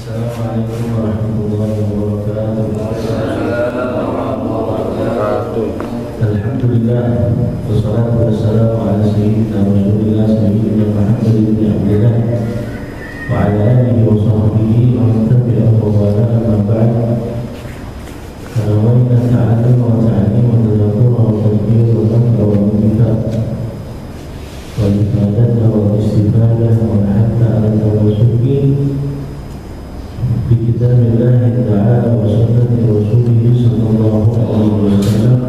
Assalamualaikum warahmatullahi wabarakatuh. Alhamdulillah wassalatu wassalamu ala sayyidina Rasulillah sayyidina Muhammad ibn Abdillah wa ala alihi wa sahbihi wa man tabi'ahu wa wala amma ba'd. Wa inna ta'allama wa ta'lim wa tadabbura wa tadbir wa dhikra wa dhikra wa ifadata wa istifadah wa hatta ala tawassuki bi kitabillahi ta'ala wa sunnati rasulih sallallahu alaihi wasallam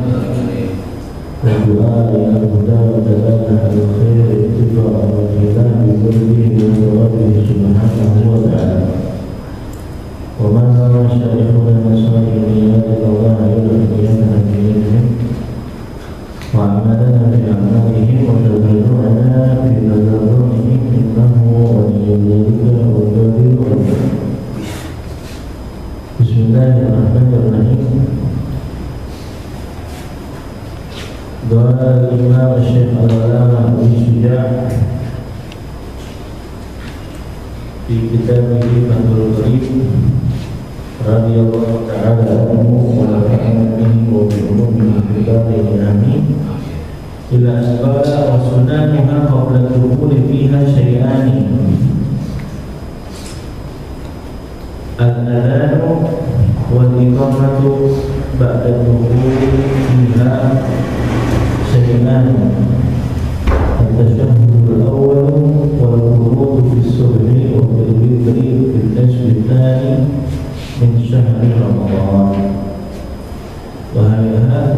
wa du'a ila huda wa dalana ala khair ittiba' wa kitab bi kullihi wa rabbihi subhanahu wa ta'ala wa man kana syaikhuna nasrani ya Allah yudhiyana dinihim wa amalana bi amalihim wa tadarru'ana bi tadarru'ihim innahu waliyyul dzalika wa qadirun. Bismillahirrahmanirrahim. Qala Imam Syekh Al-Allamah Abu Syuja' fi kitabih Fathul Qarib radhiyallahu ta'ala anhu wa nafa'ana bihi wa bi ulumihi fil batin amin. Ila asbala wa sunnaha qabla dukhuli fiha syai'ani al-adhan wal iqamatu ba'da dukhuli fiha syai'an at-tashahhud al-awwal wal qunut fi as-subhi wa fil witri fi al-ashri ath-thani min shahri Ramadan wa hadha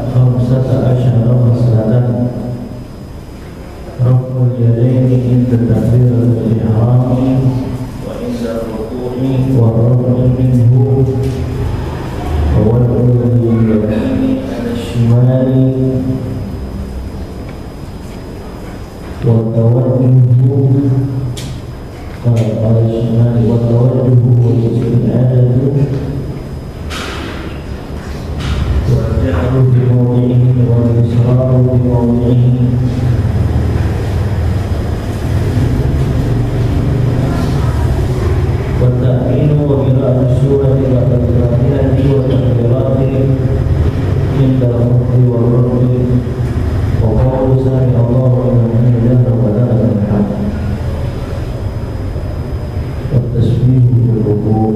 15 maslatan raf'ul yadaini inda takbiratul ihram والرفع منه ووضع اليدين على الشمال والتوجه والاستعادة والجعل بموضعه والإصرار بموضعه والتأمين وقراءة السورة بعد الفاتحة والتكبيرات عند الركوع والرفع وقول سمع الله لمن حمده ربنا لك الحمد والتسبيح في الركوع.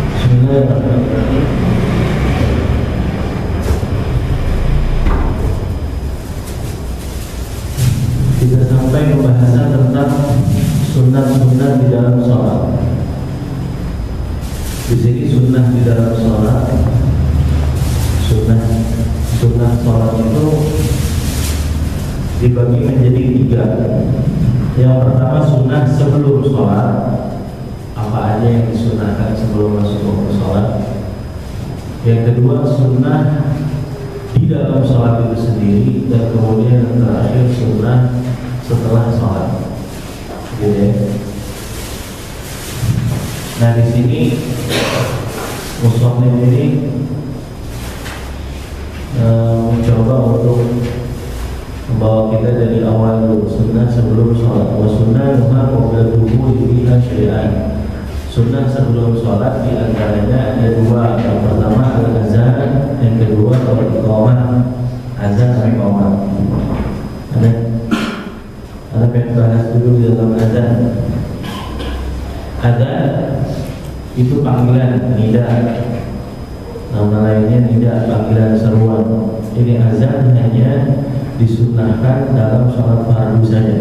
بسم الله الرحمن الرحيم. Kita sampai pembahasan tentang sunnah-sunnah di dalam sholat. Di sini sunnah di dalam sholat, sunnah sholat itu dibagi menjadi 3. Yang pertama sunnah sebelum sholat, apa aja yang disunahkan sebelum masuk waktu sholat. Yang kedua sunnah di dalam sholat itu sendiri, dan kemudian yang terakhir sunnah setelah sholat. Nah di sini musannif ini mencoba untuk membawa kita dari awal dulu, sunnah sebelum sholat. Wa sunnah qabla dukhuli fiha syai'an. Sunnah sebelum sholat di antaranya ada 2. Yang pertama al-azan, yang kedua al-iqamah. Azan dan iqamah. Ada pengen bahas dulu di dalam azan. Azan itu panggilan, nida. Nama lainnya nida, panggilan seruan. Ini azan hanya disunnahkan dalam sholat fardu saja.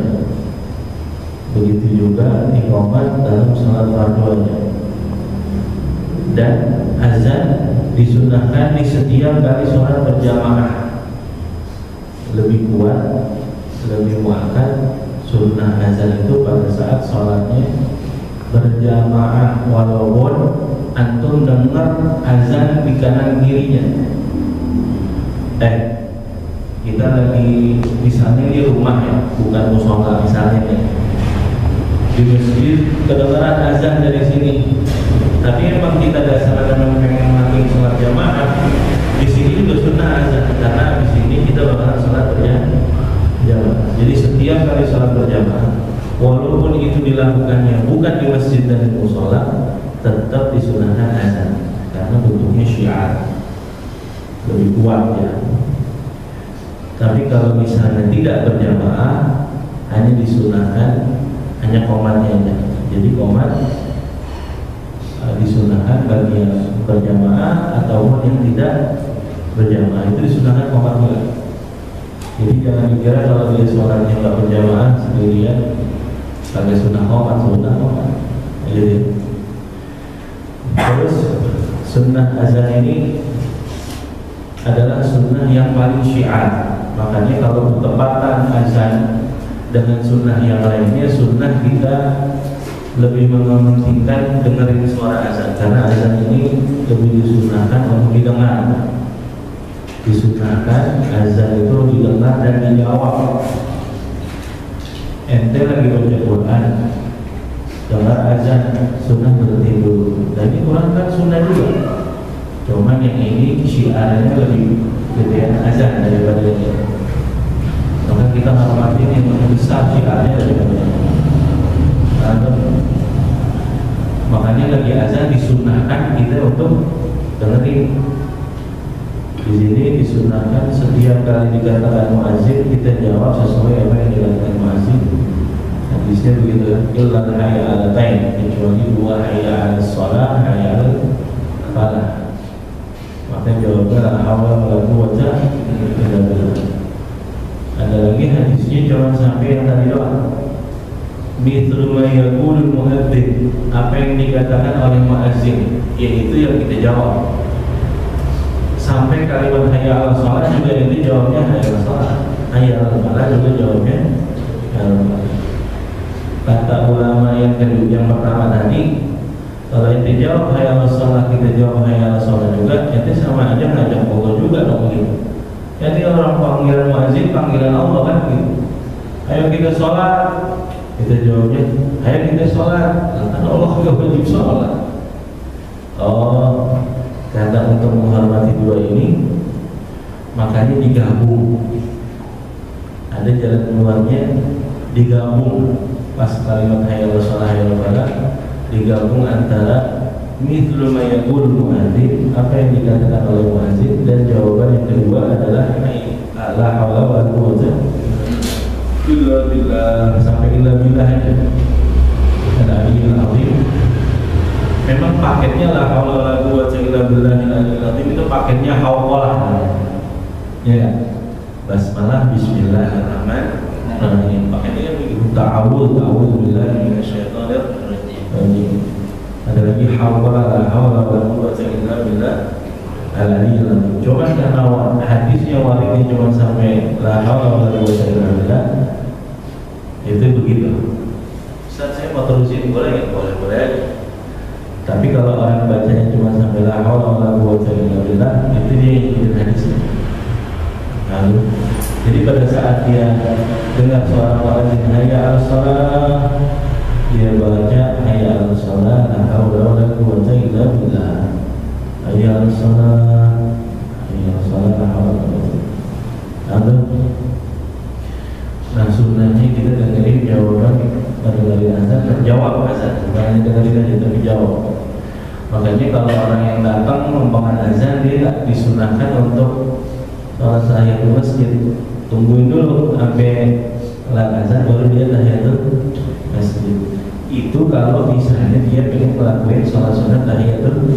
Begitu juga iqamah dalam sholat fardunya. Dan azan disunnahkan di setiap kali sholat berjamaah. Lebih kuat, lebih muakkad sunnah azan itu pada saat sholatnya berjamaah, walaupun antum dengar azan di kanan kirinya. Kita lagi misalnya di rumah ya, bukan mushola misalnya nih. Di masjid kedengaran azan dari sini, tapi memang kita dasarkan pengen lagi sholat jamaah. Di sini juga sunnah azan, karena di sini kita bakal sholat berjamaah. Jadi setiap kali sholat berjamaah, walaupun itu dilakukannya bukan di masjid dan di musola, tetap disunahkan azan karena bentuknya syiar lebih kuat ya. Tapi kalau misalnya tidak berjamaah, hanya disunahkan hanya qomatnya aja. Jadi qomat disunahkan bagi yang berjamaah ataupun yang tidak berjamaah, itu disunahkan qomat juga. Jadi jangan dikira kalau dia sholatnya nggak berjamaah sendirian pakai sunnah qomat. Jadi terus sunnah azan ini adalah sunnah yang paling syiar. Makanya kalau bertepatan azan dengan sunnah yang lainnya, sunnah kita lebih mementingkan dengerin suara azan, karena azan ini lebih disunahkan untuk didengar. Disunahkan azan itu didengar dan dijawab. Ente lagi baca Quran, dengar azan, sunnah berhenti dulu. Dan ini Quran kan sunnah juga, cuman yang ini syiarnya lebih gedean azan daripada ini. Maka kita hormatin yang lebih besar syiarnya daripada ini. Makanya lagi azan disunahkan kita untuk dengerin. Di sini disunahkan setiap kali dikatakan muazzin kita jawab sesuai apa yang dikatakan muazzin. Hadisnya begitu, illa hayya 'alatain, kecuali dua hayya 'alas shalah, hayya 'alal falah. Maka jawabnya la haula wala quwwata illa billah. Ada lagi hadisnya cuma sampai yang tadi doang. Mithlu ma yaqulul muadzin, apa yang dikatakan oleh muazzin, yaitu yang kita jawab. Sampai kalimat hayya 'alas shalah juga itu jawabnya hayya 'alas shalah, hayya 'alal falah juga jawabnya hayya 'alal falah. Kata ulama yang kedua, yang pertama tadi, kalau ente jawab hayya 'alas shalah, kita jawab hayya 'alas shalah juga, ente sama aja ngajak Allah juga dong gitu. Jadi orang panggilan muazzin panggilan Allah kan gitu. Ayo kita sholat, kita jawabnya ayo kita sholat, kan Allah juga wajib sholat. Oh, kata untuk menghormati dua ini, makanya digabung. Ada jalan keluarnya, digabung. Pas kalimat hayya 'alas shalah hayya 'alal falah, digabung antara mithlu ma yaqul muadzin, apa yang dikatakan oleh muadzin, dan jawaban yang kedua adalah la haula wala quwwata illa billah, sampai illa billah aja. Al-aliyyil azim. Memang paketnya la haula wala quwwata illa billahil aliyyil azim, itu paketnya hauqalah. Ya. Basmalah, bismillahirrahmanirrahim. Paketnya kan begitu. Ta'awudzu billahi minasyaitonir rajim. Ada lagi hawla la hawla wala quwwata illa billah al-aliyyil azim. Cuma karena hadisnya waridnya cuma sampai la hawla wala quwwata illa billah, itu begitu. Ustaz, saya mau terusin, boleh nggak? Boleh. Tapi kalau orang bacanya cuma sampai la hawla wala quwwata illa billah, itu dia ikutin hadisnya. Lalu, jadi pada saat dia dengar suara muadzin hayya 'alas shalah, dia baca hayya 'alas shalah la haula wala quwwata illa billah, hayya 'alas shalah, hayya 'alas shalah la haula wala quwwata. Nah, sunnahnya kita dengerin jawaban dari azan, terjawab azan, bukan dengerin aja tapi jawab. Makanya kalau orang yang datang membangun azan, dia tak disunahkan untuk sholat tahiyatul masjid, tungguin dulu sampai kelar azan baru dia tahiyatul masjid. Itu kalau misalnya dia pengen ngelakuin sholat sunat tahiyatul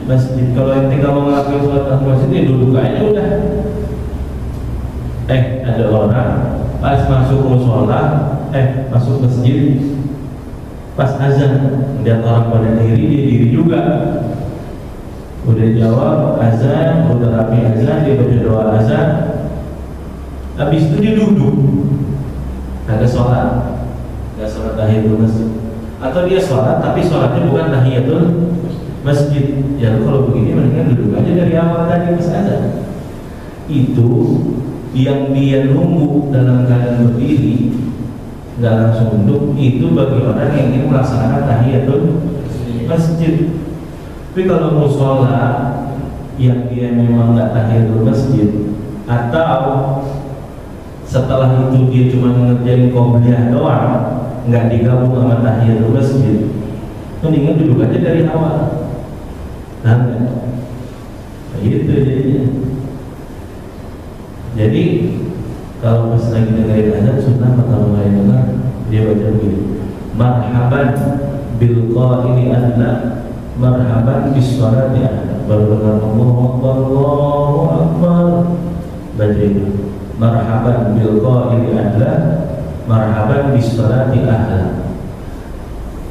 masjid. Kalau ente kalau ngelakuin sholat tahiyatul masjid, dia duduk aja udah. Ada orang pas masuk mushola, masuk masjid, pas azan lihat orang pada diri, dia diri juga. Udah jawab azan, udah rapi azan, dia baca doa azan, habis itu dia duduk, ada sholat, nggak sholat tahiyatul masjid. Atau dia sholat tapi sholatnya bukan tahiyatul masjid. Ya kalau begini mendingan duduk aja dari awal tadi pas azan. Itu yang dia nunggu dalam keadaan berdiri, nggak langsung duduk, itu bagi orang yang ingin melaksanakan tahiyatul masjid. Tapi kalau musola yang dia memang nggak tahiyatul masjid, atau setelah itu dia cuma ngerjain qobliyah doang, nggak digabung sama tahiyatul masjid, mendingan duduk aja dari awal. Nah, gitu jadinya. Jadi kalau pas lagi dengerin azan sunnah pertama kali dengar dia baca begini, marhaban bil qaili anna marhaban bis sholati ahla. Baru dengar Allahu akbar Allahu akbar, baca itu marhaban bil qaili ahla marhaban bis sholati ahla.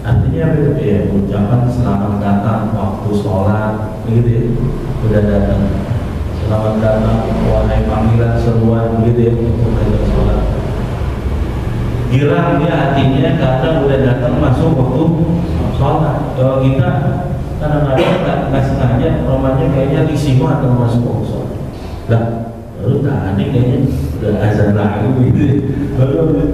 Artinya apa? Ya ucapan selamat datang waktu sholat, begitu ya. Udah datang, selamat datang wahai panggilan seruan, begitu ya, untuk sholat. Girang dia hatinya karena udah datang masuk waktu sholat. Kalau kita kadang-kadang nggak sengaja, romanya kayaknya risiko atau masuk waktu sholat. Lah, baru tadi kayaknya udah azan lagi, gitu.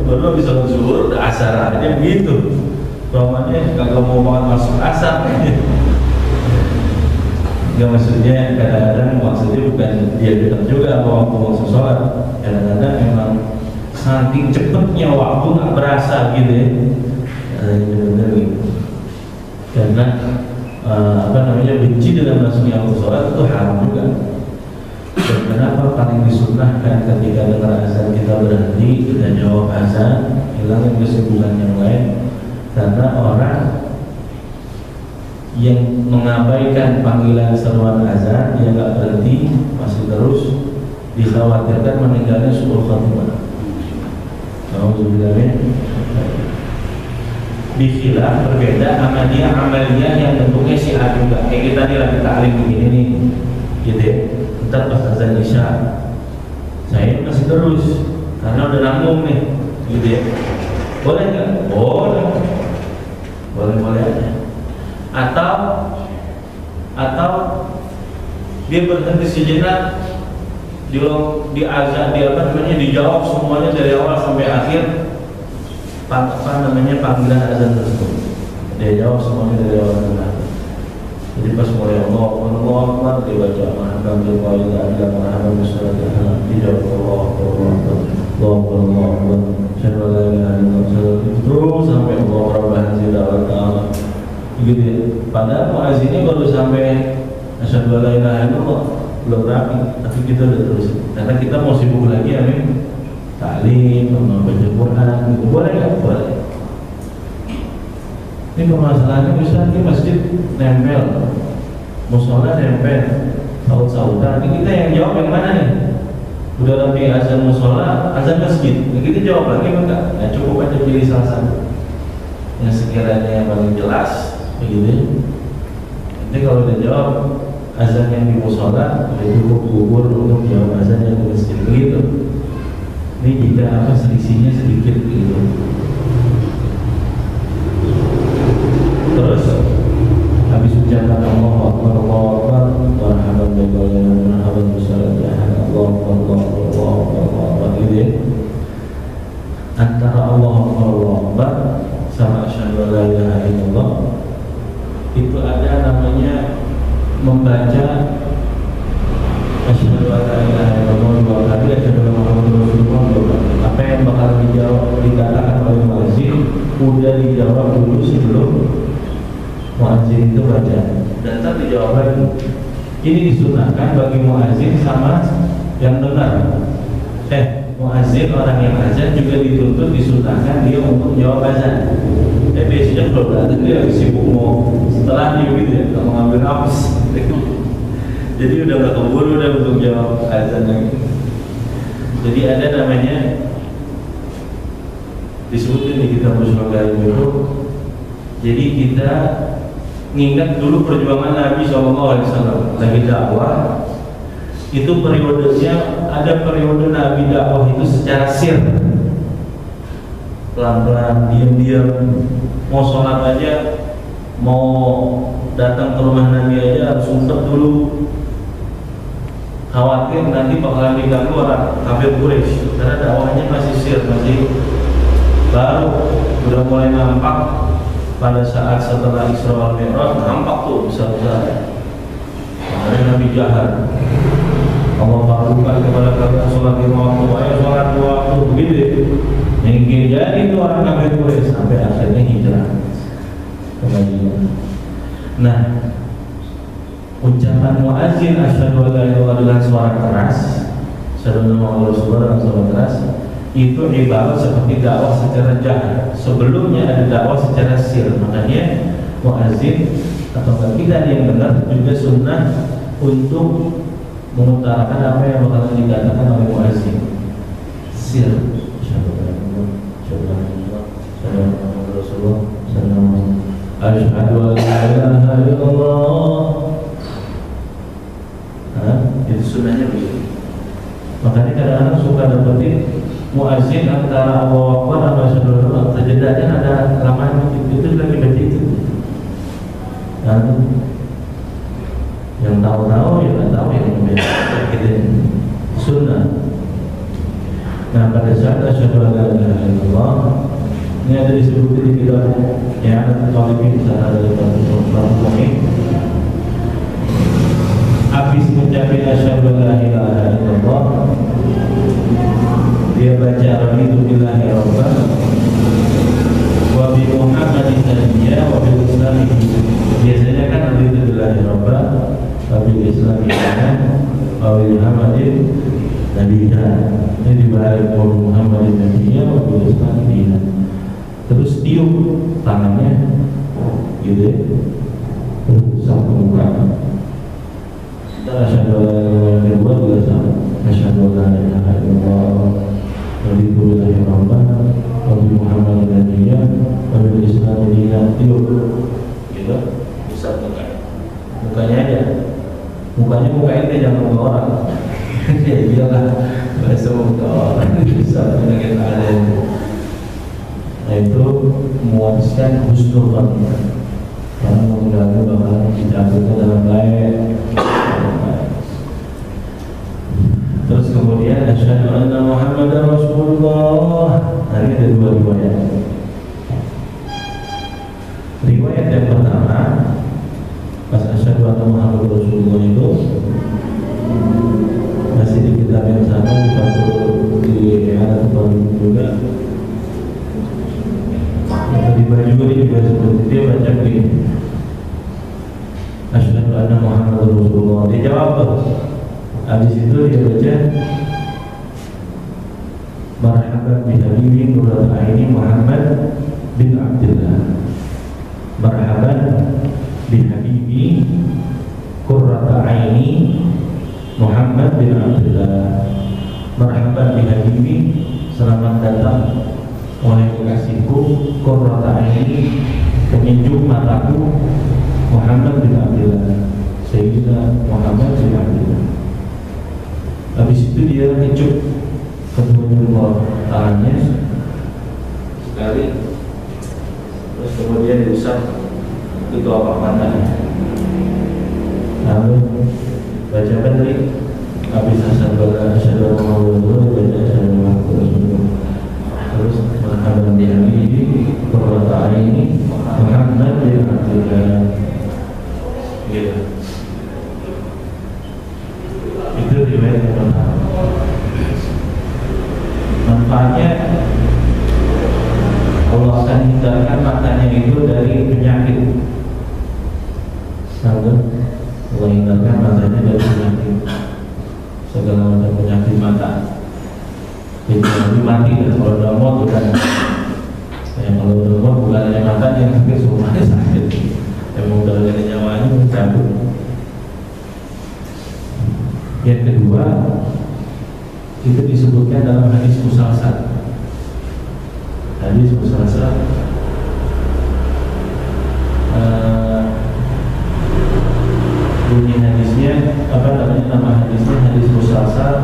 Baru bisa zuhur, udah asar aja begitu. Romanya kagak mau banget masuk asar. Nggak, maksudnya kadang-kadang maksudnya bukan dia datang juga apa waktu masuk sholat. Kadang-kadang memang saking cepetnya waktu nggak berasa gitu ya. Benar-benar gitu. Karena benci dengan masuknya waktu sholat itu haram juga. Dan kenapa paling disunnahkan ketika dengar azan kita berhenti, kita jawab azan, hilangin kesibukan yang lain. Karena orang yang mengabaikan panggilan seruan azan, dia nggak berhenti, masih terus, dikhawatirkan meninggalnya su'ul khatimah. Alhamdulillah. Bikhilaf berbeda amaliyah yang bentuknya syiar juga. Kayak kita nih lagi ta'lim begini nih, gitu ya. Ntar pas azan isya, saya masih terus karena udah nanggung nih, gitu ya. Boleh nggak? Boleh aja. Atau dia berhenti sejenak, dijawab semuanya dari awal sampai akhir panggilan azan tersebut. Dia jawab semuanya dari awal sampai akhir. Jadi pas mulai Allah Akbar dibaca marhaban bil qaili adla marhaban bis sholati ahla, dijawab Allah terus sampai Allah Rabbana zidal ta'ala, gitu ya. Padahal muazzinnya baru sampai asyhadu alla ilaha illallah, belum rapi, tapi kita udah terus karena kita mau sibuk lagi ta'lim, membaca Quran, gitu. Boleh nggak? Boleh. Ini permasalahannya Ustaz, di masjid nempel, musola nempel, saut-sautan. Ini kita yang jawab yang mana nih? Udah lebih azan musola, azan masjid. Nah, kita jawab lagi enggak? Nah, cukup aja pilih salah satu yang sekiranya yang paling jelas, begitu. Nanti kalau udah jawab azan yang di musola, udah cukup gugur untuk jawab azan yang di masjid, begitu. Ini jika selisihnya sedikit, begitu. Terus habis ucapan Allahu Akbar marhaban bil qaili marhaban bis sholati ahla Allahu Akbar, gitu ya. Antara Allahu Akbar sama asyhadu alla ilaha illallah itu ada namanya membaca asyhadu alla ilaha illallah dua kali, asyhadu anna Muhammadar Rasulullah dua kali. Apa yang bakal dijawab dikatakan oleh muadzin udah dijawab dulu sebelum muadzin itu baca, dan ntar dijawab lagi. Ini disunahkan bagi muadzin sama yang dengar. Muadzin orang yang azan juga dituntut disunahkan dia untuk jawab azan. Biasanya kalau datang dia lagi sibuk mau setelah dia gitu ya, nggak mengambil nafas. Jadi udah nggak keburu udah untuk jawab azan lagi. Jadi ada namanya disebutin di kitab Ushul itu. Jadi kita ngingat dulu perjuangan Nabi SAW lagi dakwah. Itu periodenya, ada periode Nabi dakwah itu secara sir, pelan-pelan, diam-diam. Mau sholat aja, mau datang ke rumah Nabi aja harus ngumpet dulu, khawatir nanti bakalan diganggu orang kafir Quraisy, karena dakwahnya masih sir, masih baru. Udah mulai nampak pada saat setelah Isra wal Mi'raj, nampak tuh besar-besar. Makanya Nabi jahar, Allah fardukan kepada kalian sholat 5 waktu, ayo sholat 2 waktu, begitu. Yang jadi itu orang kafir Quraisy sampai hijrah ke Madinah. Nah, ucapan muadzin asyhadu an la ilaha illallah dengan suara keras, asyhadu anna Muhammadar Rasulullah dengan suara keras, itu ibarat seperti dakwah secara jahar. Sebelumnya ada dakwah secara sir, makanya muadzin atau kita yang benar juga sunnah untuk mengutarakan apa yang bakal dikatakan oleh muadzin. Sir, asyhadu an la ilaha illallah, asyhadu anna Muhammadar Rasulullah, asyhadu an la ilaha illallah. Itu sunnahnya begitu. Makanya kadang-kadang suka dapetin muadzin antara Allahu Akbar sama asyhadu an la ilaha illallah, terjedanya ada lamaan itu lagi baca itu. Dan yang tahu-tahu ya nggak tahu yang berbeda. Gitu. Sunnah. Nah, pada saat asyhadu an la ilaha illallah ini ada disebutkan di kitab yang ada talibin sana dari Bapak habis mencapai asyhadu an la ilaha illallah, dia baca raditu billahi rabban wa bi Muhammadin nabiyya wa bil islami. Biasanya kan raditu billahi rabban wa bil islami wa bil Muhammadin nabiyya. Ini dibalik wa Muhammadin nabiyya wa bil islami. Terus tiup tangannya gitu ya, terus sampai muka. Asyhadu an la ilaha illallah juga sama. Asyhadu an la ilaha illallah wa raditu billahi rabban wa bi Muhammadin nabiyya wa bil islami dinan. Tiup gitu, bisa mukanya aja. Mukanya muka ini jangan muka orang. Ya iyalah, bahasa muka orang bisa penyakit ada. Nah itu memuaskan husnul khotimah, karena mudah-mudahan bakal dicabutnya dalam baik. Terus kemudian asyhadu anna Muhammadar Rasulullah. Nah ini ada dua riwayat. Riwayat yang pertama, pas asyhadu anna Muhammadar Rasulullah itu masih di kitab yang sama, di Fathul di Al-Quran juga. Juga seperti dia baca begini, asyhadu anna Muhammadar Rasulullah. Dia jawab tuh. Habis itu dia baca marhaban bi habibi nurul aini Muhammad bin Abdullah. Marhaban bi habibi qurrata aini Muhammad bin Abdullah. Marhaban bi habibi, selamat datang wahai kekasihku, qurrata aini, penyejuk mataku, Muhammad bin Abdullah, Sayyidina Muhammad bin Abdullah. Habis itu dia kecup kedua jempol tangannya sekali, terus kemudian diusap itu apa matanya. Lalu baca apa tadi? Habis asyhadu an la ilaha illallah, baca asyhadu anna Muhammadar Rasulullah. Terus marhaban bi habibi qurrata aini Muhammad bin Abdullah. Gitu. Itu riwayat yang pertama. Manfaatnya Allah akan hindarkan matanya itu dari penyakit. Allah hindarkan matanya dari penyakit, segala macam penyakit mata. Jadi mati kan, kalau udah mau bukan ya, kalau udah mau bukan hanya matanya yang sakit, semuanya sakit. Emang udah ada nyawanya cabut. Yang kedua, itu disebutkan dalam hadis musalsal. Hadis musalsal bunyi hadisnya apa namanya, nama hadisnya hadis musalsal,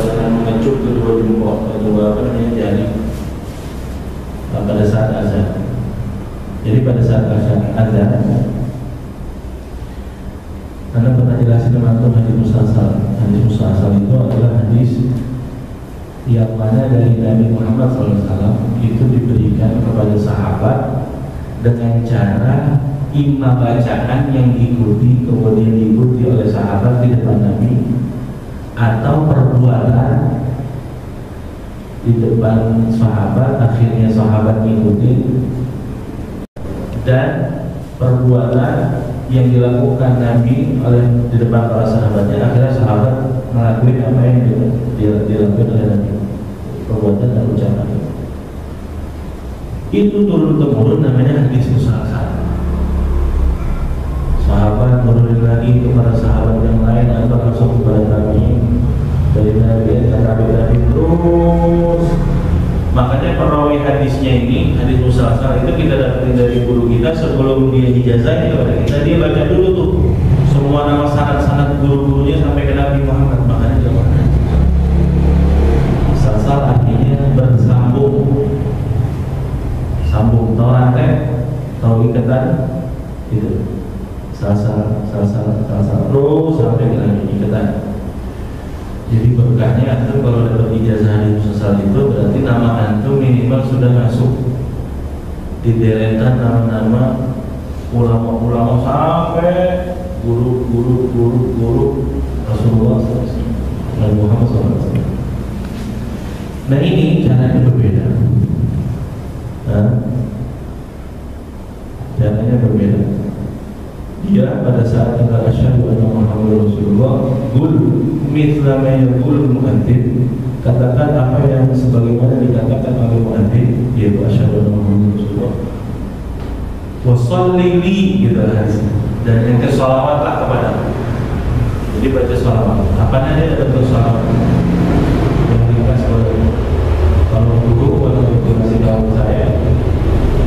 dengan mengecup kedua jempol, kedua apa namanya jari pada saat azan. Jadi pada saat azan, Anda pernah jelasin teman-teman hadis musalsal. Hadis musalsal itu adalah hadis yang mana dari Nabi Muhammad SAW itu diberikan kepada sahabat dengan cara imam bacaan yang diikuti kemudian diikuti oleh sahabat di depan Nabi, atau perbuatan di depan sahabat akhirnya sahabat mengikuti dan perbuatan yang dilakukan Nabi di depan para sahabatnya, akhirnya sahabat melakukan apa yang dilakukan oleh Nabi, perbuatan dan ucapan. Itu turun temurun namanya hadis musalsal. Sahabat menurunin lagi kepada sahabat yang lain atau langsung kepada tabi'in, dari Nabi ke tabi'in terus. Makanya perawi hadisnya ini, hadis musalsal itu kita dapetin dari guru kita sebelum dia ijazahin kepada kita, dia baca dulu tuh semua nama sanad-sanad guru-gurunya sampai ke Nabi Muhammad. Makanya jawabannya musalsal artinya bersambung, sambung, tahu rantai, tahu ikatan, gitu. Salsal terus sampai ke Nabi ikatan. Jadi berkahnya antum kalau dapat ijazah hadis musalsal itu berarti nama antum minimal sudah masuk di deretan nama-nama ulama-ulama sampai guru Rasulullah SAW, Nabi Muhammad SAW. Nah ini caranya berbeda. Caranya berbeda. Dia pada saat kita asyhadu anna Muhammadar Rasulullah, qul mithla ma yaqul muadzin, katakan apa yang sebagaimana dikatakan oleh muadzin, yaitu asyhadu anna Muhammadar Rasulullah. Wa sholli li, gitu hadisnya. Dan yang salawatlah kepada. Jadi baca salawat. Apa namanya baca salawat? Yang ringkas kalau guru atau kasih tahu saya,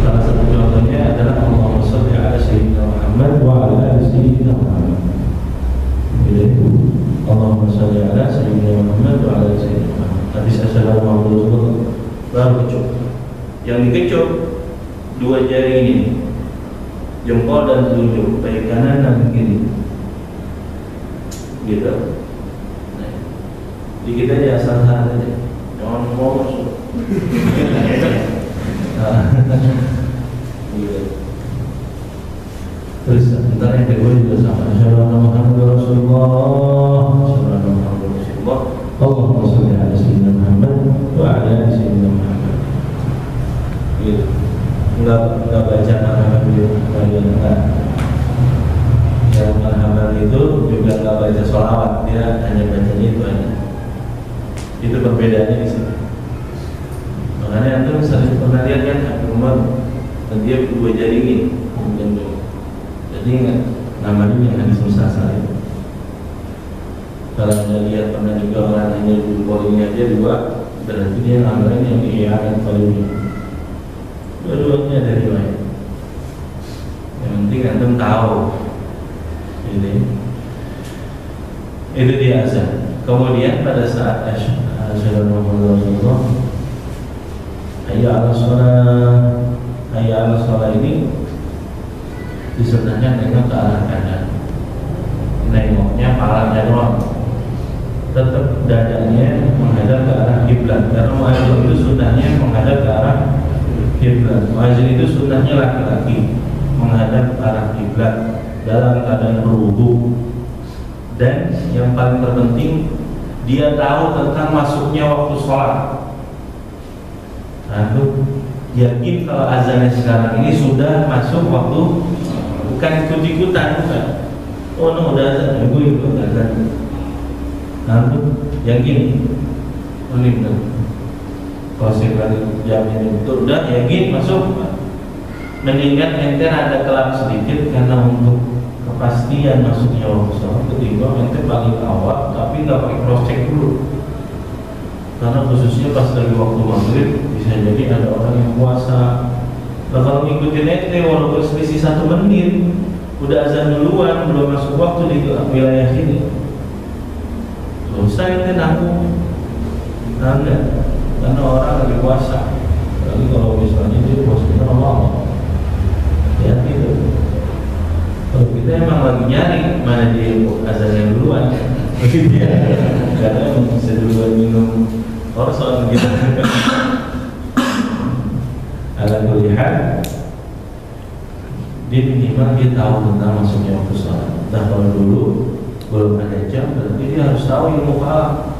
salah satu contohnya adalah Allahumma sholli ala sayyidina Muhammad wa ala ali sayyidina Muhammad. Jadi Allahumma sholli ala sayyidina Muhammad wa ala ali sayyidina Muhammad. Hadis asyhadu anna Muhammadar Rasulullah baru kecup. Yang dikecup dua jari ini, jempol dan telunjuk, baik kanan dan kiri. Gitu. Nah, dikit aja asal-asalan aja. Jangan mau masuk. Terus sebentar yang kedua juga sama. Asyhadu anna Muhammadar Rasulullah, asyhadu anna Muhammadar Rasulullah. Allahumma sholli ala sayyidina Muhammad wa ala ali sayyidina Muhammad. Gitu. Enggak baca marhaban di bagian enggak. Yang marhaban itu juga enggak baca sholawat, dia hanya bacanya itu aja. Itu perbedaannya di sini. Makanya antum sering pernah lihat kan Abdul Umar dan dia dua jari ini. Jadi ingat namanya yang hadis musalsal itu. Kalau anda lihat pernah juga orang hanya jempol ini aja dua, berarti dia namanya yang diiakan palingnya. Dua-duanya dari mana? Yang penting antum tahu. Ini itu dia azan. Kemudian pada saat asyhadu anna Muhammadar Rasulullah, hayya 'alas shalah, hayya 'alas shalah ini disunahkan nengok ke arah kanan. Nengoknya palanya doang. Tetap dadanya menghadap ke arah kiblat. Karena muadzin itu sunahnya menghadap ke arah kiblat. Muadzin itu sunahnya laki-laki menghadap ke arah kiblat dalam keadaan berwudu. Dan yang paling terpenting, dia tahu tentang masuknya waktu sholat. Nah, itu yakin kalau azannya sekarang ini sudah masuk waktu, bukan ikut-ikutan, bukan. Oh no, udah azan, gue ikut azan. Nah, itu yakin. Oh ini benar. Kalau sekali jamnya betul, udah yakin masuk. Mendingan ente ada kelam sedikit karena untuk kepastian masuknya waktu sholat, ketimbang ente paling awal tapi nggak pakai cross check dulu. Karena khususnya pas lagi waktu maghrib bisa jadi ada orang yang puasa. Nah kalau ngikutin ente walaupun selisih 1 menit udah azan duluan, belum masuk waktu di wilayah sini, nggak usah ente nanggung. Nah enggak, karena orang lagi puasa. Tapi kalau misalnya dia puasanya normal, ya gitu. Kalau kita emang lagi nyari mana dia azan yang duluan, begitu ya. Karena emang bisa duluan minum korson gitu. Ala kulli hal, dia minimal dia tahu tentang masuknya waktu sholat. Nah kalau dulu belum ada jam, berarti dia harus tahu ilmu falak.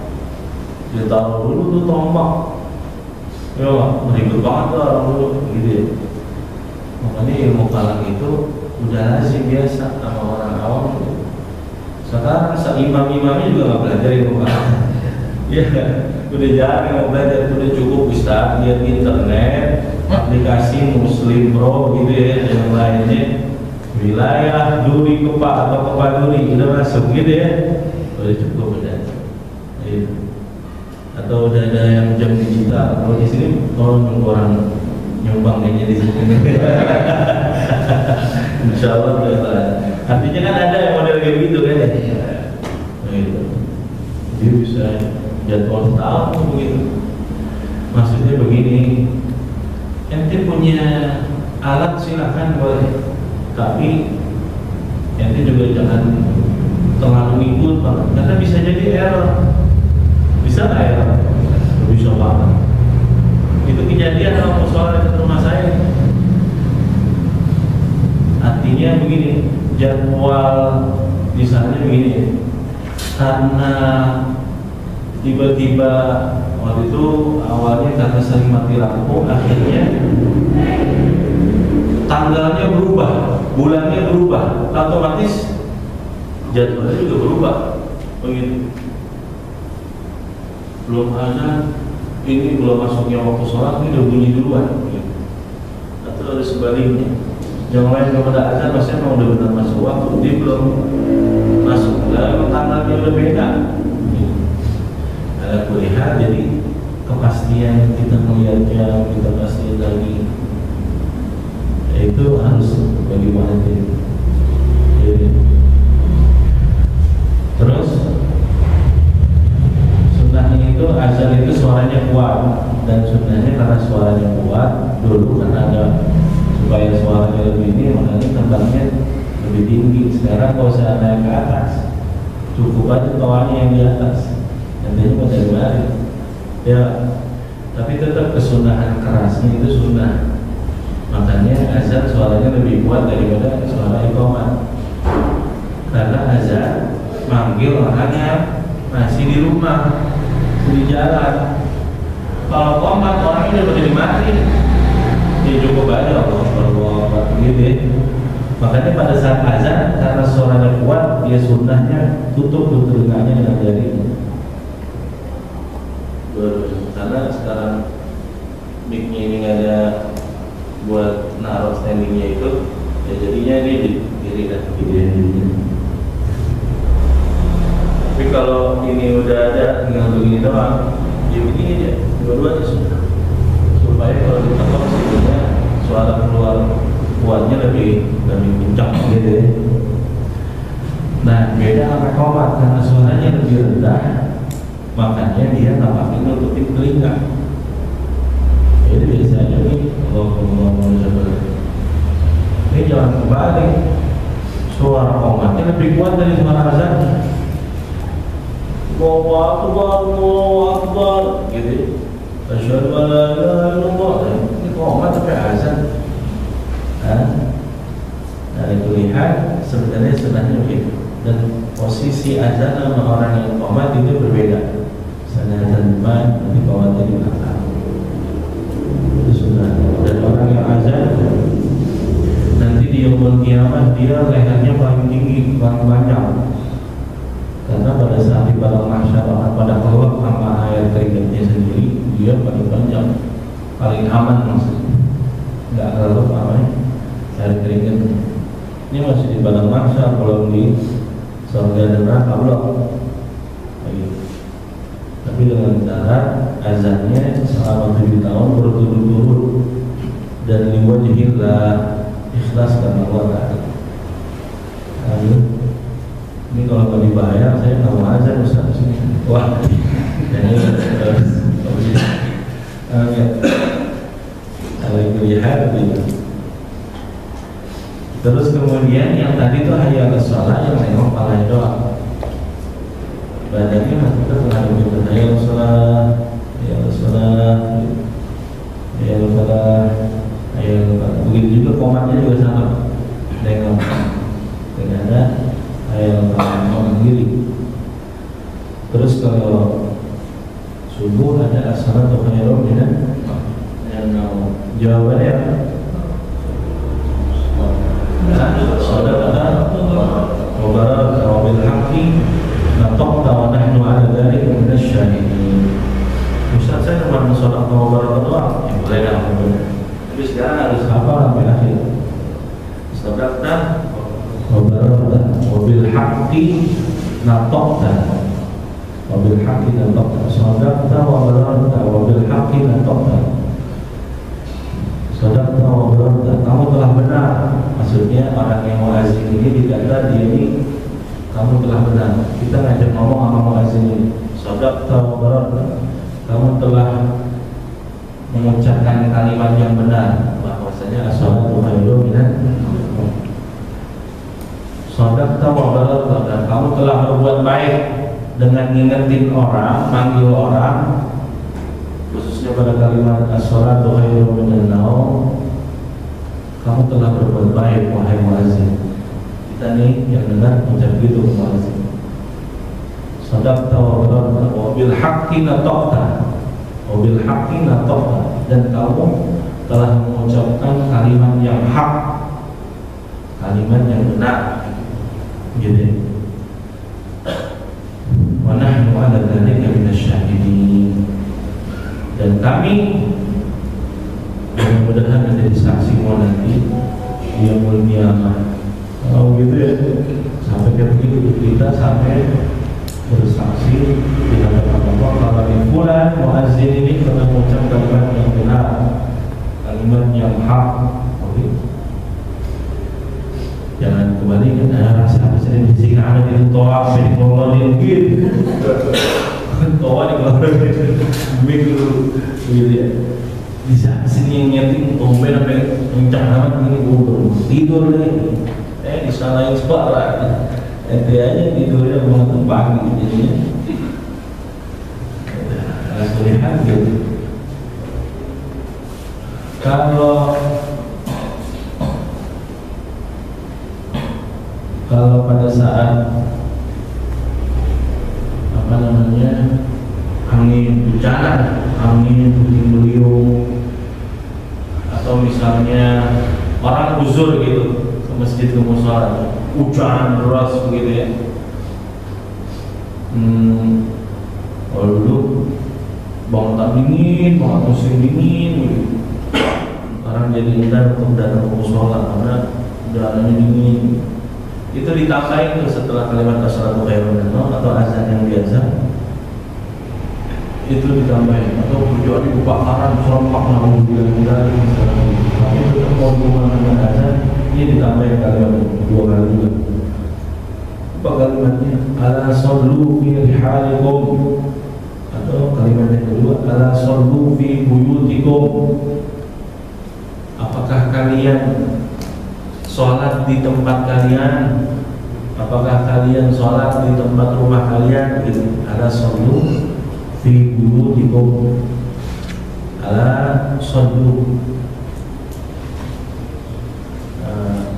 Dia tahu dulu tuh tombak. Ya ribet banget tuh orang dulu, gitu ya. Makanya ilmu falak itu udah lazim biasa sama orang awam. Sekarang imam-imamnya juga nggak belajar ilmu falak. Iya, udah jarang yang belajar, udah cukup Ustaz lihat internet, aplikasi Muslim Pro gitu ya, yang lainnya wilayah Duri Kepak atau Kepak Duri udah masuk gitu ya, udah cukup udah. Gitu. Atau udah ada yang jam digital, kalau di sini tolong orang nyumbang kayaknya di sini. Insya Allah udah. Artinya kan ada yang model kayak gitu kan ya. Gitu. Dia bisa jadwal tahu begitu. Maksudnya begini, ente punya alat silakan boleh, tapi ente juga jangan terlalu ngikut banget, karena bisa jadi error. Bisa nggak error? Bisa banget. Itu kejadian dalam musola dekat rumah saya. Artinya begini, jadwal misalnya begini, karena tiba-tiba waktu itu awalnya karena sering mati lampu, akhirnya tanggalnya berubah, bulannya berubah, otomatis jadwalnya juga berubah, begitu. Belum ada, ini belum masuknya waktu sholat, ini udah bunyi duluan, begitu. Atau ada sebaliknya, yang lain belum ada azan, maksudnya mau udah benar masuk waktu, dia belum masuk, lah tanggalnya udah beda. Kulihat, jadi kepastian kita melihatnya, kita pasti lagi itu harus bagaimana jadi. Terus sunnahnya itu azan itu suaranya kuat, dan sunnahnya karena suaranya kuat dulu kan ada supaya suaranya lebih ini, makanya tempatnya lebih tinggi. Sekarang kalau saya naik ke atas cukup aja tawanya yang di atas, nantinya mau dari mari ya, tapi tetap kesunahan kerasnya itu sunnah. Makanya azan suaranya lebih kuat daripada suara iqamah, karena azan manggil orang yang masih di rumah, di jalan. Kalau iqamah orangnya udah pada dimati, ya cukup aja Allah gitu ya. Makanya pada saat azan karena suaranya kuat, dia sunnahnya tutup telinganya dengan jarinya. Karena sekarang mic-nya ini nggak ada buat naruh standingnya itu, ya jadinya ini di diri dan dirinya. Tapi kalau ini udah ada, tinggal begini doang, ya begini aja, dua-duanya sudah, supaya kalau ditekan sehingga suara keluar kuatnya lebih kencang gitu ya. Nah, beda sama qomat, karena suaranya lebih rendah, makanya dia tampaknya nutupin telinga. Jadi biasanya nih, ini jangan kembali, suara qomatnya lebih kuat dari suara azan. Allahu Akbar, Allahu Akbar, gitu. Asyhadu an la ilaha illallah. Ini qomat sampai azan. Nah, itu lihat sebenarnya sunnahnya begitu. Dan posisi azan sama orang yang qomat itu berbeda. Misalnya azan depan, nanti qomatnya di belakang. Itu sunnah. Dan orang yang azan nanti di yaumul qiyamah dia lehernya paling tinggi, paling panjang. Karena pada saat di padang mahsyar pada keluar sama air keringatnya sendiri, dia paling panjang, paling aman maksudnya. Enggak terlalu ramai air keringat. Ini masih di padang mahsyar, belum di surga dan neraka belum. Tapi dengan cara azannya selama 7 tahun berturut-turut dan liwajhillah, ikhlas karena Allah. Ini kalau nggak dibayar saya nggak mau azan Ustaz. Wah, jadi kalau itu lihat gitu. Terus kemudian yang tadi itu hayya alas shalah, yang nengok palanya doang. Badannya masih terlalu begitu. Hayya alas shalah, hayya alas shalah, hayya alas shalah, hayya alas shalah. Begitu juga komatnya juga sama. Nengok, tidak ada hayya alas shalah kiri. Terus kalau subuh ada as-salatu khairun minan naum. Jawabannya sadaqta wa bararta wa bil haqqi nataqta wa nahnu 'ala dzalika minasyahidin. Ustaz, saya cuma sadaqta wa bararta doang. Ya boleh dah, boleh. Tapi sekarang harus hafal sampai akhir. Sadaqta wa bararta wa bil haqqi nataqta wa bil haqqi nataqta. Sadaqta wa bararta wa bil haqqi nataqta. Sadaqta wa bararta, kamu telah benar. Maksudnya orang yang muazin ini dikata dia ini kamu telah benar. Kita ngajak ngomong sama muazin ini, sadaqta wa bararta, kamu telah mengucapkan kalimat yang benar, bahwasanya as-salatu khairun minan naum. Sadaqta wa bararta, dan kamu telah berbuat baik dengan ngingetin orang, manggil orang, khususnya pada kalimat as-salatu khairun minan naum. Kamu telah berbuat baik wahai muazzin. Kita nih yang dengar ucap gitu ke muazzin. Sadaqta wa bararta wa bil haqqi nataqta wa bil haqqi nataqta, dan kamu telah mengucapkan kalimat yang hak, kalimat yang benar, gitu. Wa nahnu 'ala dzalika minasyahidin, dan kami mudah-mudahan menjadi saksimu nanti di yaumul qiyamah. Kalau gitu ya, sampai kayak begitu kita sampai bersaksi di hadapan Allah kalau fulan muazzin ini telah mengucap kalimat yang benar, kalimat yang hak. Oke. Jangan kembali ke rasa sering disingkat itu toa pengelolaan gitu. Toa di keluarga minggu gitu ya. Bisa sini nyeting omben sampai kencang amat ini gue tidur nih. Disalahin separah. Ente aja tidurnya bangun pagi jadinya. Harus melihat gitu. Kalau pada saat apa namanya angin bencana, angin puting beliung, atau misalnya orang uzur gitu ke masjid, ke mushola, hujan deras begitu ya. Kalau dulu bangun dingin, bangun musim dingin gitu. Orang jadi enggan untuk datang ke mushola karena udaranya dingin. Itu ditambahin tuh setelah kalimat as-salatu khairun minan naum atau azan yang biasa. Itu ditambahin, atau berjuang di kebakaran serempak namun bila-bila tapi tetap mau hubungan dengan azan, ini ditambahin kalimat dua kali juga. Apa kalimatnya? Ala sallu fi rihalikum, atau kalimat yang kedua ala sallu fi buyutikum. Apakah kalian sholat di tempat kalian? Apakah kalian sholat di tempat rumah kalian? Gitu. Ala sallu fi buyutikum, ala sallu.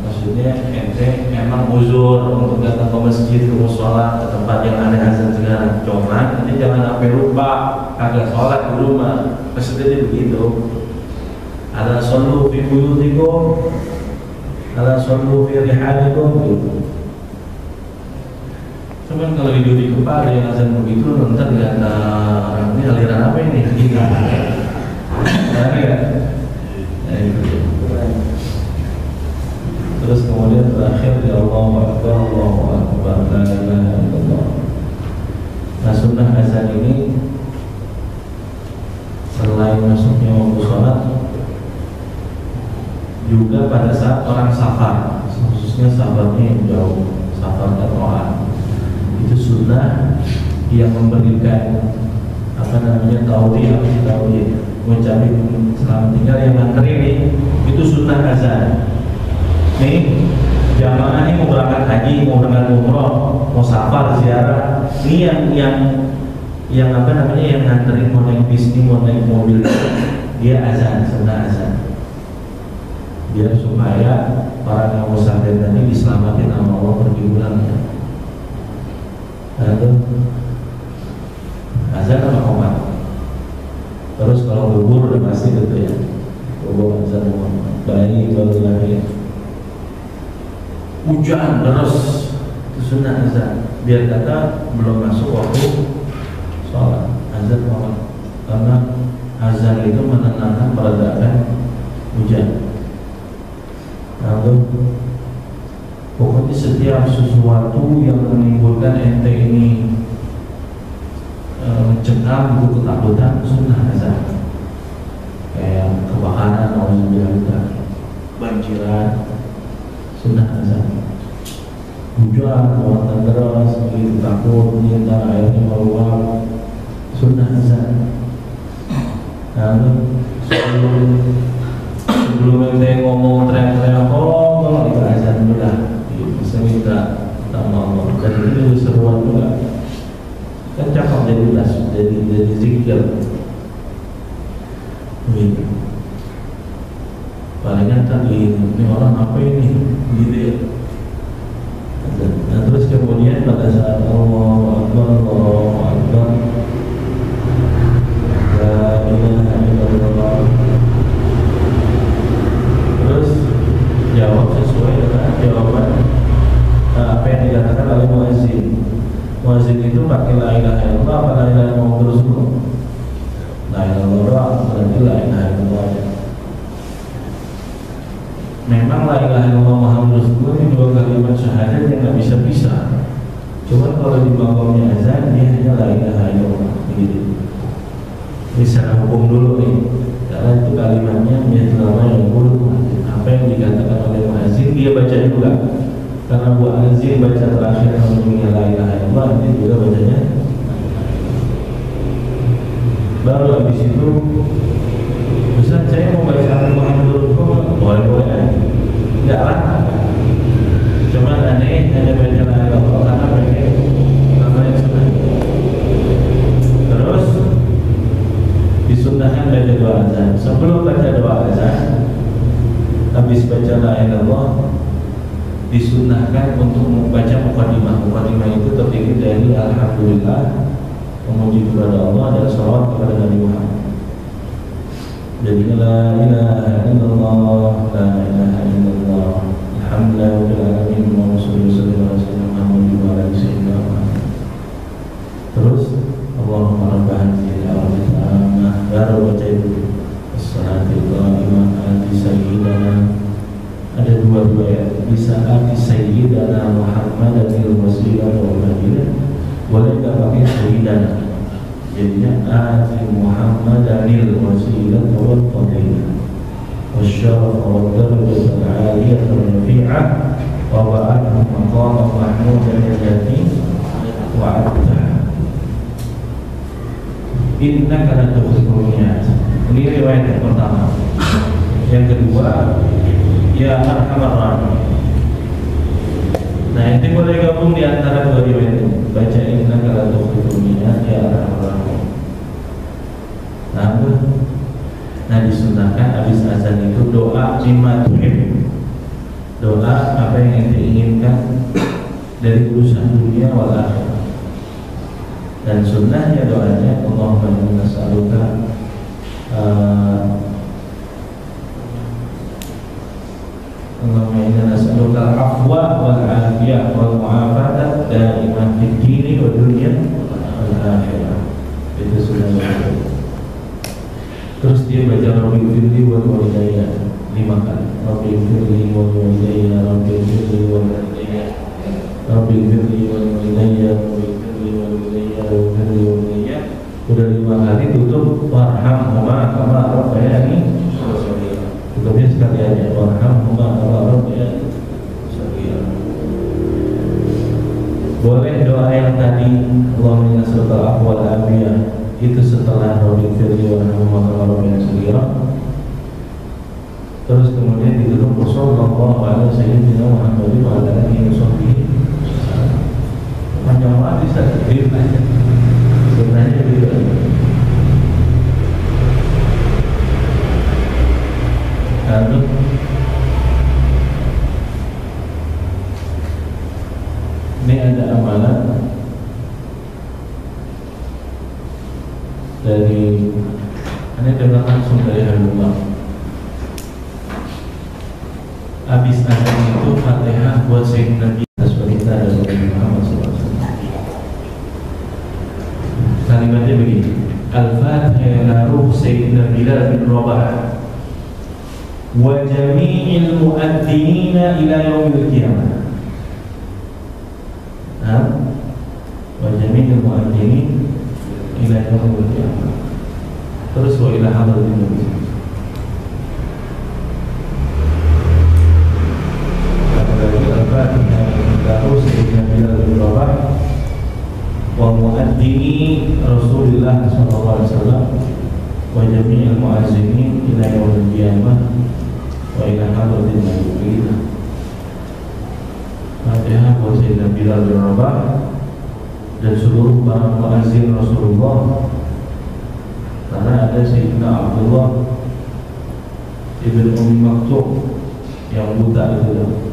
Maksudnya ente memang uzur untuk datang ke masjid, ke mushola, ke tempat yang ada azan sekarang. Cuma ente jangan sampai lupa kagak sholat di rumah. Maksudnya begitu. Ala sallu fi buyutikum, ala sallu fi rihalikum gitu. Cuman kalau hidup di kepala yang azan begitu, ntar lihat orang ini aliran apa ini? Nah, ya. Nah, itu. Terus kemudian terakhir ya Allahu Akbar, Allahu Akbar, la ilaha illallah. Nah, sunnah azan ini selain masuknya waktu sholat, juga pada saat orang safar, khususnya safarnya yang jauh, safar dakwah, itu sunnah yang memberikan apa namanya taudiyah, ngucapin selamat tinggal yang nganterin nih, itu sunnah azan. Nih jamaah ini mau berangkat haji, mau berangkat umroh, mau safar ziarah, ini yang apa namanya yang nganterin, mau naik bis ini, mau naik mobil, dia azan, sunnah azan. Biar supaya para yang musafir tadi diselamatin sama Allah pergi pulangnya. Lalu azan apa komat? Terus kalau gugur udah pasti gitu ya, gugur azan bayi baru lahir. hujan deras, itu sunnah azan. Biar kata belum masuk waktu sholat, azan sholat. Karena azan itu menenangkan, meredakan hujan. Lalu pokoknya setiap sesuatu yang menimbulkan ente ini mencekam itu ketakutan, sunnah azan. Kayak kebakaran, alhamdulillah, banjiran, sunnah azan. Hujan, awan deras, begitu takut, minta airnya meluap, sunnah azan. Lalu sebelum ente ngomong teriak-teriak, oh itu azan dulu lah. Bisa minta Allah. Dan itu seruan juga. Kan cakap jadi zikir. Begitu. Palingan tadi ini orang apa ini? Gitu ya. Nah terus kemudian pada saat Allahu Akbar, la ilaha illallah, terus jawab sesuai dengan jawaban apa yang dikatakan oleh muazzin. Muazzin itu pakai la ilaha illallah apa la ilaha Muhammadur Rasulullah? La ilaha illallah, berarti la ilaha illallah. Memang la ilaha illallah Muhammadur Rasulullah ini dua kalimat syahadat yang nggak bisa pisah. Cuma kalau di makamnya azan dia hanya la ilaha illallah begitu. Ini secara hukum dulu nih, karena itu kalimatnya misalnya yang buruk. Apa yang dikatakan oleh muazzin dia baca juga. Karena muazzin baca terakhir namanya la ilaha illallah, dia juga bacanya. Baru habis itu, Ustaz saya mau baca Muhammadur Rasulullah, boleh-boleh aja. Enggak lah. Cuma aneh hanya baca la ilaha illallah karena pengen namanya sunnah. Terus disunnahkan baca doa azan. Sebelum baca doa azan, habis baca la ilaha illallah, disunnahkan untuk membaca mukadimah. Mukadimah itu terdiri dari alhamdulillah, memuji kepada Allah dan salawat kepada Nabi Muhammad. Jadi la ilaha illallah, la ilaha illallah, alhamdulillah wa sallallahu alaihi wasallam. Terus Allahumma rabb hadhihi al-amah, baru baca itu as-salatul qa'imah ati sayyidina. Ada dua ya, bisa ati sayyidina Muhammad dan wasilah wa fadilah. Boleh enggak pakai sayyidina? Jadinya ati Muhammad dan wasilah wa fadilah. Wasyaraf wa darajat al-aliyah al-rafi'ah wa ba'athu maqamah mahmudan allati wa'adtah. Innaka la tukhzil mi'at. Ini riwayat yang pertama. Yang kedua, ya arhamar rahimin. Nah itu boleh gabung di antara dua riwayat ini. Baca innaka la tukhzil mi'at, ya arhamar rahimin. Nah disunahkan habis azan itu doa lima tuhib. Doa apa yang ente inginkan dari urusan dunia wal akhirah. Dan sunnahnya doanya Allahumma inna nas'aluka Allahumma inna nas'aluka al-afwa wal afiyah wal mu'afadah daimah fid dini wa dunya wal akhirah. Itu sunnahnya. Terus dia baca Rabbi firli wal walidayya 5 kali. Rabbi firli wal walidayya, Rabbi firli wal walidayya, Rabbi firli wal walidayya, Rabbi firli wal walidayya, Rabbi firli wal walidayya. Udah 5 kali tutup warhamhuma kama rabbayani shaghira. Tutupnya sekali aja warhamhuma kama rabbayani shaghira. Boleh doa yang tadi Allahumma inna nas'aluka al-afwa wal afiyah itu setelah Rabbi firli warhamhuma kama rabbayani shaghira. Terus kemudian ditutup sallallahu alaihi sayyidina Muhammad wa ala alihi washabbihi. Panjang banget bisa aja. Sebenarnya begitu. Lalu ini ada amalan dari ini dengar langsung dari Habibullah. habis azan itu Fatihah buat Sayyidina Nabi atas perintah dari Nabi Muhammad SAW. Kalimatnya begini: Al-Fatihah ila ruh Sayyidina Bilal bin Rabah wa jami'il mu'adhdhinina ila yaumil qiyamah. Wa jami'il mu'adhdhinin ila yaumil qiyamah. Terus wa ila hadratin Nabi. Al-Fatihah ila ruh Sayyidina Bilal bin Rabah wa mu'adhdhini Rasulullah sallallahu alaihi wasallam wa jami'il mu'azzinin ila yaumil qiyamah wa ila hadratin Nabi. Fatihah buat Sayyidina Bilal bin Rabah dan seluruh para muazzin Rasulullah, karena ada Sayyidina Abdullah ibn Ummi Maktum yang buta itu,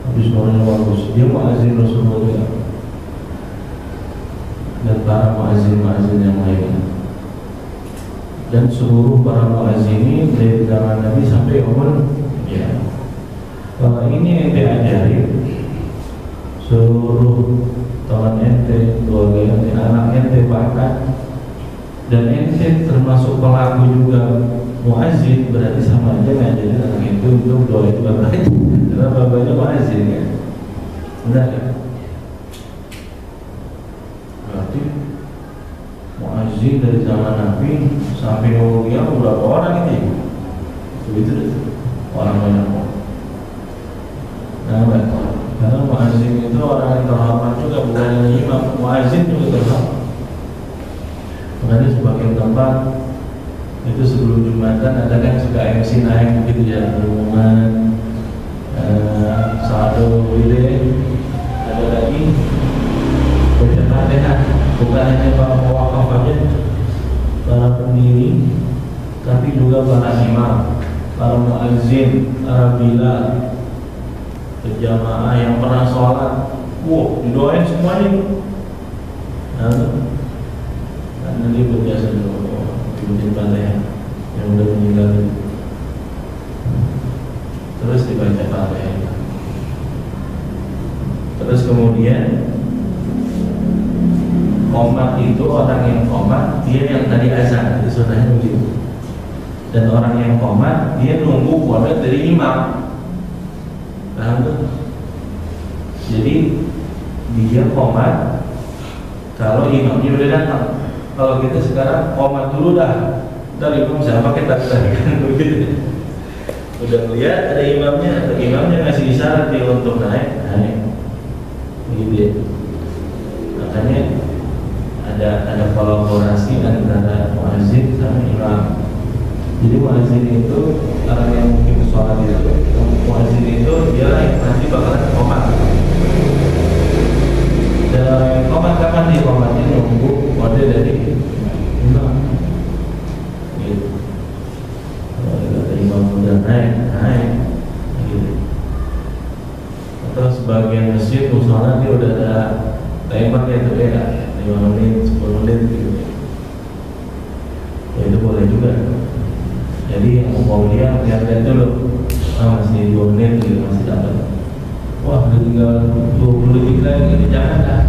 habis suaranya bagus, dia muazzin Rasulullah juga, dan para muazzin yang lainnya, dan seluruh para muazzinin dari zaman Nabi sampai umur ya. Kalau ini ente ajarin seluruh teman ente, keluarga ente, anak ente bahkan, dan ente termasuk pelaku juga muazzin, berarti sama aja ngajarin anak itu untuk doa itu bapaknya, karena bapaknya muazzin ya. Benar ya? Berarti muazzin dari zaman Nabi sampai Mulia berapa orang itu? Begitu deh, orang banyak. Nah, karena muazzin itu orang yang terhormat juga, bukan hanya imam, muazzin juga terhormat. Makanya sebagian tempat itu sebelum Jumatan ada kan suka MC naik begitu ya, pengumuman saldo wile, ada lagi baca Fatihah, bukan hanya para pewakaf aja, para pendiri, tapi juga para imam, para muazzin, para bilal, berjamaah yang pernah sholat, didoain semuanya. Karena dia berjasa dulu di Fatihah yang udah meninggal itu. Terus dibaca Fatihah. Terus kemudian qomat itu, orang yang qomat dia yang tadi azan, itu sunnahnya begitu. Dan orang yang qomat dia nunggu qomat dari imam. Paham tuh? Jadi dia qomat kalau imamnya udah datang. Kalau kita sekarang qomat dulu dah, ntar imam siapa kita tarikan begitu. Udah melihat ada imamnya ngasih isyarat dia untuk naik, begitu ya. Makanya ada kolaborasi antara muazzin sama imam. Jadi muazzin itu orang yang mungkin sholat itu, muazzin itu dia nanti bakalan qomat. Dan orang yang qomat kapan dia qomatnya, nunggu kode dari imam. Gitu. Kalau kata imam udah naik, gitu. Atau sebagian masjid musola dia udah ada timer ya, itu ya 5 menit, 10 menit gitu. Ya itu boleh juga. Jadi yang mau dia lihat dulu, masih 2 menit gitu, masih dapat. Wah, udah tinggal 20 detik lagi, ini jangan dah.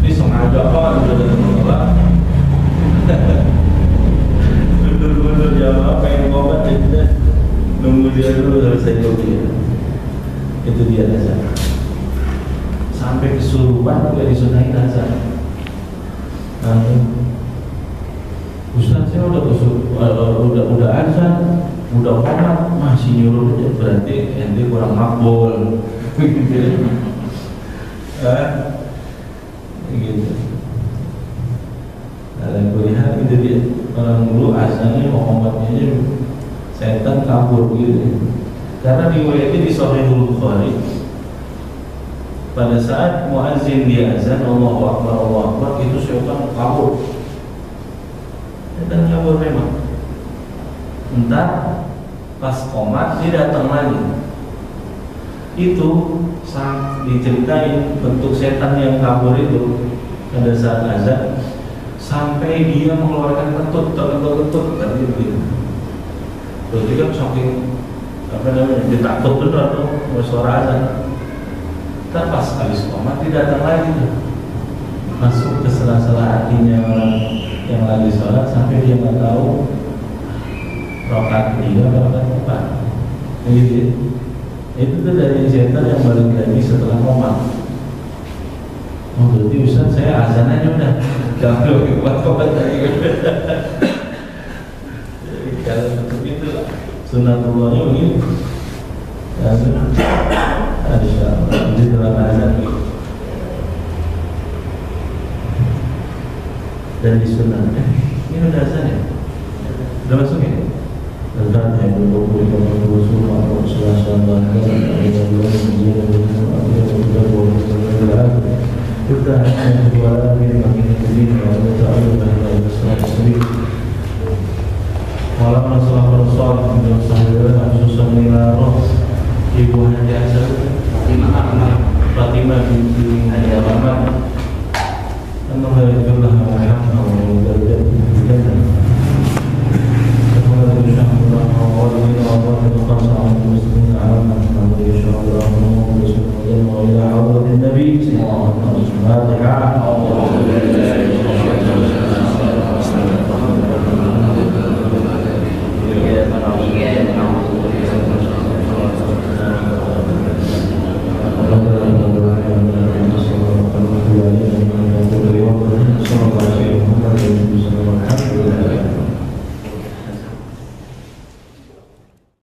Ini sengaja kan udah datang. Betul-betul jamaah pengen ngobat, jadi nunggu dia dulu selesai dulu. Itu dia azan. Sampai kesurupan juga disunahin azan. Ustaz, saya udah azan, udah qomat, masih nyuruh aja, berarti ente kurang makbul. Gitu. Gitu. Nah, lihat itu dia, orang dulu azannya mau qomatnya aja setan kabur gitu. Karena riwayatnya di Sahihul Bukhari, pada saat muazzin dia azan Allahu Akbar, itu setan kabur. Setan kabur memang. Entar pas qomat dia datang lagi. Itu saat diceritain bentuk setan yang kabur itu pada saat azan, sampai dia mengeluarkan kentut tadi begitu. Berarti kan saking apa namanya, ditakut benar tuh suara azan. Ntar pas habis qomat dia datang lagi tuh, masuk ke sela-sela hatinya orang yang lagi sholat sampai dia nggak tahu rakaat ketiga atau rakaat keempat. Gitu ya. Itu tuh dari setan yang balik lagi setelah qomat. Oh berarti Ustaz saya azan aja udah, jangan buat qomat lagi. Kalau seperti itu sunatullahnya begitu. Insyaallah di dalam azan dan di sunnah. Ini udah azan ya? Udah masuk ya? Tentang yang berhubung dengan Rasulullah SAW kita hanya dua lagi bagi negeri Allah Taala bahwa Rasulullah malam masalah Rasul dan sahabat susah milaros ibu hanya asal Fatimah binti Ahmad. Allah ya Allah Muhammad